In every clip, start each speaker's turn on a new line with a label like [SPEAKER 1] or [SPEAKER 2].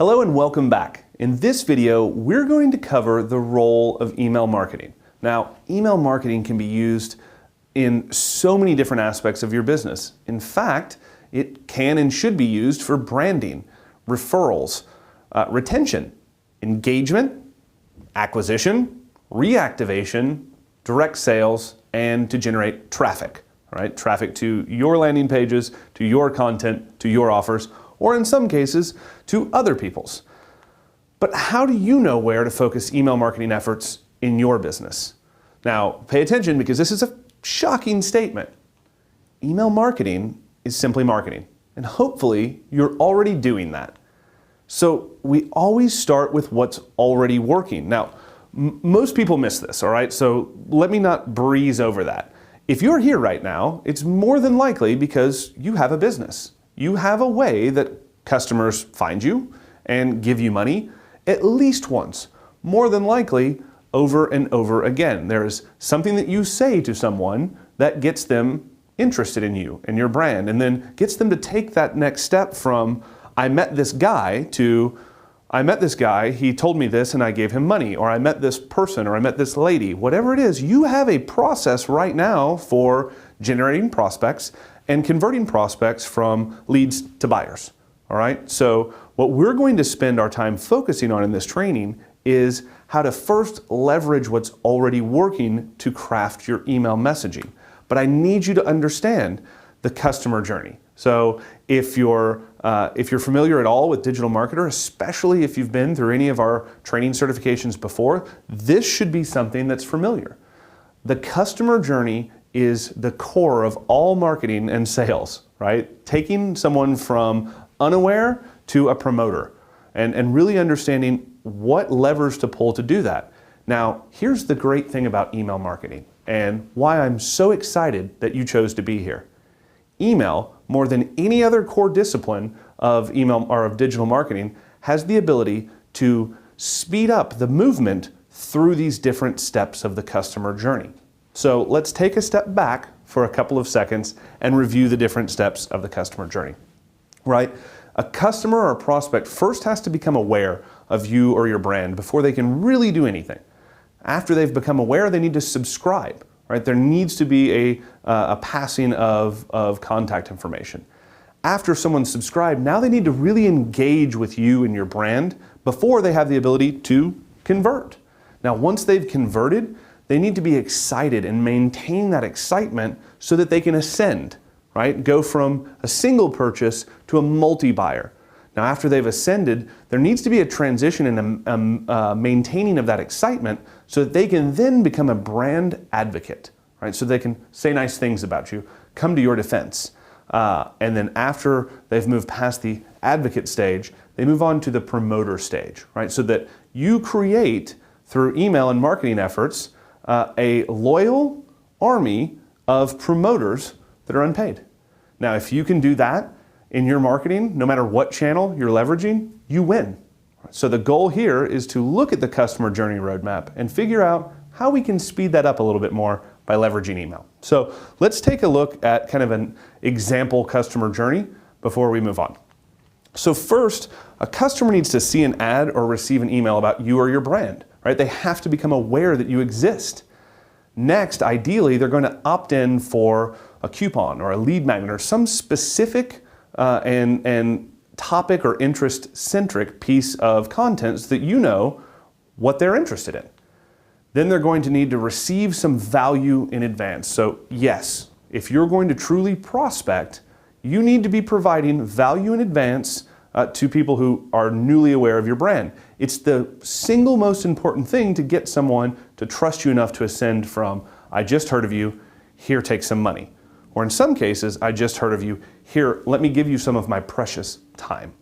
[SPEAKER 1] Hello and welcome back. In this video, we're going to cover the role of email marketing. Now, email marketing can be used in so many different aspects of your business. In fact, it can and should be used for branding, referrals, retention, engagement, acquisition, reactivation, direct sales, and to generate traffic, right? Traffic to your landing pages, to your content, to your offers, or in some cases, to other people's. But how do you know where to focus email marketing efforts in your business? Now, pay attention because this is a shocking statement. Email marketing is simply marketing, and hopefully you're already doing that. So we always start with what's already working. Now, most people miss this, all right? So let me not breeze over that. If you're here right now, it's more than likely because you have a business. You have a way that customers find you and give you money at least once, more than likely over and over again. There's something that you say to someone that gets them interested in you and your brand, and then gets them to take that next step from, I met this guy, to, I met this guy, he told me this and I gave him money, or I met this person, or I met this lady. Whatever it is, you have a process right now for generating prospects and converting prospects from leads to buyers, all right? So what we're going to spend our time focusing on in this training is how to first leverage what's already working to craft your email messaging. But I need you to understand the customer journey. So if you're familiar at all with Digital Marketer, especially if you've been through any of our training certifications before, this should be something that's familiar. The customer journey is the core of all marketing and sales, right? Taking someone from unaware to a promoter and really understanding what levers to pull to do that. Now, here's the great thing about email marketing and why I'm so excited that you chose to be here. Email, more than any other core discipline of email or of digital marketing, has the ability to speed up the movement through these different steps of the customer journey. So let's take a step back for a couple of seconds and review the different steps of the customer journey, right? A customer or a prospect first has to become aware of you or your brand before they can really do anything. After they've become aware, they need to subscribe, right? There needs to be a passing of contact information. After someone's subscribed, now they need to really engage with you and your brand before they have the ability to convert. Now, once they've converted, they need to be excited and maintain that excitement so that they can ascend, right? Go from a single purchase to a multi-buyer. Now, after they've ascended, there needs to be a transition and a maintaining of that excitement so that they can then become a brand advocate, right? So they can say nice things about you, come to your defense. And then after they've moved past the advocate stage, they move on to the promoter stage, right? So that you create, through email and marketing efforts, a loyal army of promoters that are unpaid. Now, if you can do that in your marketing, no matter what channel you're leveraging, you win. So the goal here is to look at the customer journey roadmap and figure out how we can speed that up a little bit more by leveraging email. So let's take a look at kind of an example customer journey before we move on. So first, a customer needs to see an ad or receive an email about you or your brand, right? They have to become aware that you exist. Next, ideally, they're going to opt in for a coupon or a lead magnet or some specific and topic or interest-centric piece of content so that you know what they're interested in. Then they're going to need to receive some value in advance. So yes, if you're going to truly prospect, you need to be providing value in advance to people who are newly aware of your brand. It's the single most important thing to get someone to trust you enough to ascend from, I just heard of you, here, take some money. Or in some cases, I just heard of you, here, let me give you some of my precious time.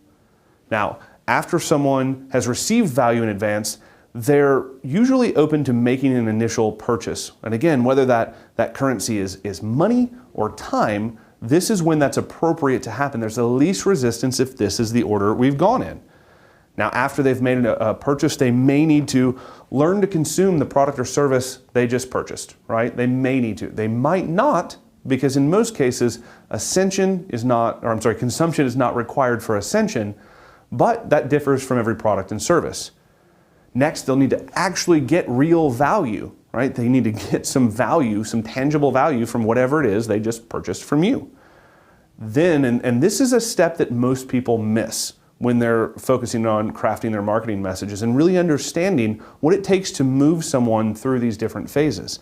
[SPEAKER 1] Now, after someone has received value in advance, they're usually open to making an initial purchase. And again, whether that currency is money or time, this is when that's appropriate to happen. There's the least resistance if this is the order we've gone in. Now, after they've made a purchase, they may need to learn to consume the product or service they just purchased, right? They may need to. They might not, because in most cases, consumption is not required for ascension, but that differs from every product and service. Next, they'll need to actually get real value, right? They need to get some value, some tangible value from whatever it is they just purchased from you. Then, and this is a step that most people miss when they're focusing on crafting their marketing messages and really understanding what it takes to move someone through these different phases.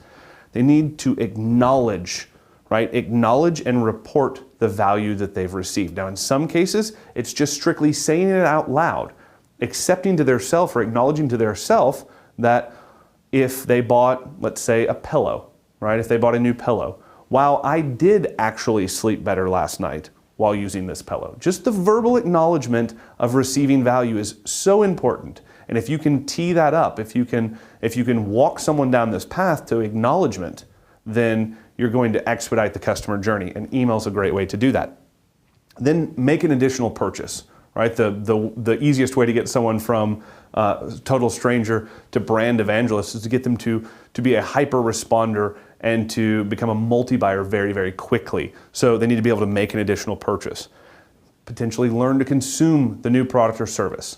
[SPEAKER 1] They need to acknowledge, right? Acknowledge and report the value that they've received. Now, in some cases, it's just strictly saying it out loud, accepting to their self or acknowledging to their self that if they bought, let's say, a pillow, right? If they bought a new pillow, wow, I did actually sleep better last night while using this pillow. Just the verbal acknowledgement of receiving value is so important. And if you can tee that up, if you can walk someone down this path to acknowledgement, then you're going to expedite the customer journey, and email is a great way to do that. Then make an additional purchase, right? The easiest way to get someone from total stranger to brand evangelist is to get them to be a hyper responder and to become a multi-buyer very, very quickly. So they need to be able to make an additional purchase. Potentially learn to consume the new product or service.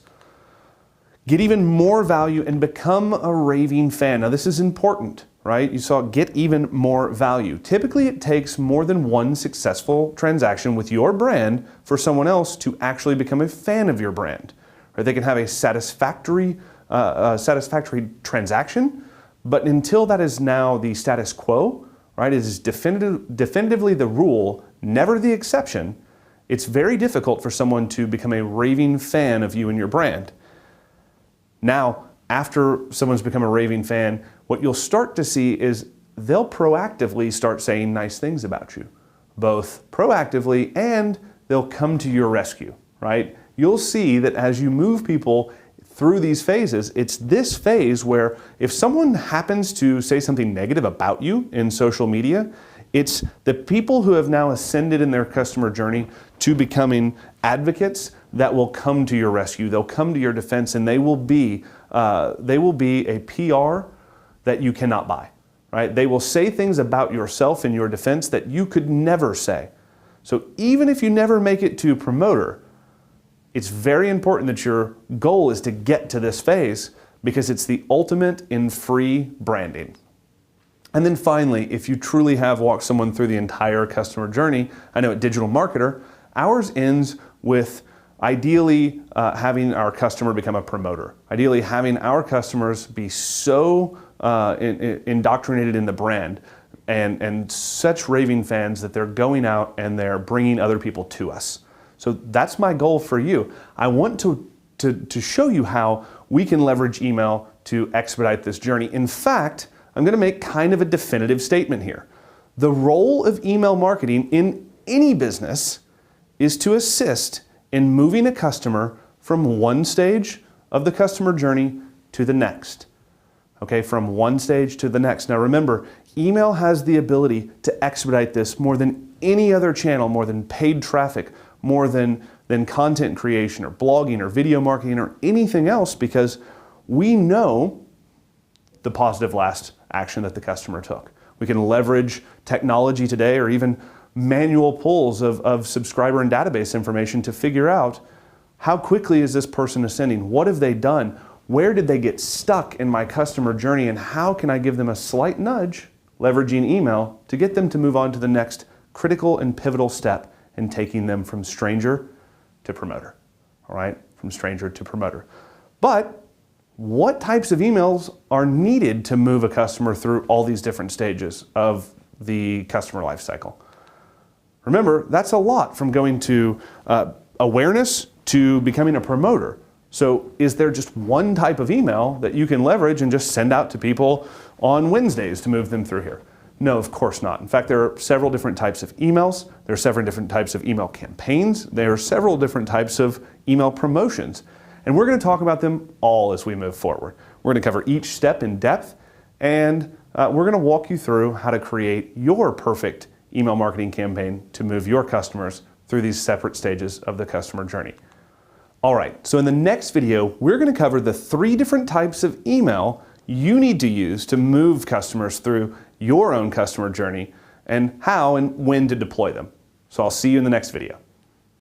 [SPEAKER 1] Get even more value and become a raving fan. Now this is important, right? You saw get even more value. Typically it takes more than one successful transaction with your brand for someone else to actually become a fan of your brand. Right? They can have a satisfactory transaction, but until that is now the status quo, right, it is definitively the rule, never the exception, it's very difficult for someone to become a raving fan of you and your brand. Now, after someone's become a raving fan, what you'll start to see is they'll proactively start saying nice things about you, both proactively and they'll come to your rescue, right? You'll see that as you move people through these phases, it's this phase where if someone happens to say something negative about you in social media, it's the people who have now ascended in their customer journey to becoming advocates that will come to your rescue. They'll come to your defense, and they will be a PR that you cannot buy, right? They will say things about yourself in your defense that you could never say. So even if you never make it to promoter, it's very important that your goal is to get to this phase because it's the ultimate in free branding. And then finally, if you truly have walked someone through the entire customer journey, I know at Digital Marketer, ours ends with ideally having our customer become a promoter. Ideally having our customers be so indoctrinated in the brand and such raving fans that they're going out and they're bringing other people to us. So that's my goal for you. I want to show you how we can leverage email to expedite this journey. In fact, I'm going to make kind of a definitive statement here. The role of email marketing in any business is to assist in moving a customer from one stage of the customer journey to the next. Okay, from one stage to the next. Now remember, email has the ability to expedite this more than any other channel, more than paid traffic, more than content creation or blogging or video marketing or anything else, because we know the positive last action that the customer took. We can leverage technology today or even manual pulls of subscriber and database information to figure out how quickly is this person ascending? What have they done? Where did they get stuck in my customer journey, and how can I give them a slight nudge, leveraging email, to get them to move on to the next critical and pivotal step in taking them from stranger to promoter, all right? From stranger to promoter. But what types of emails are needed to move a customer through all these different stages of the customer life cycle? Remember, that's a lot from going to awareness to becoming a promoter. So is there just one type of email that you can leverage and just send out to people on Wednesdays to move them through here? No, of course not. In fact, there are several different types of emails. There are several different types of email campaigns. There are several different types of email promotions. And we're going to talk about them all as we move forward. We're going to cover each step in depth, and we're going to walk you through how to create your perfect email marketing campaign to move your customers through these separate stages of the customer journey. All right, so in the next video, we're going to cover the 3 different types of email you need to use to move customers through your own customer journey and how and when to deploy them. So I'll see you in the next video.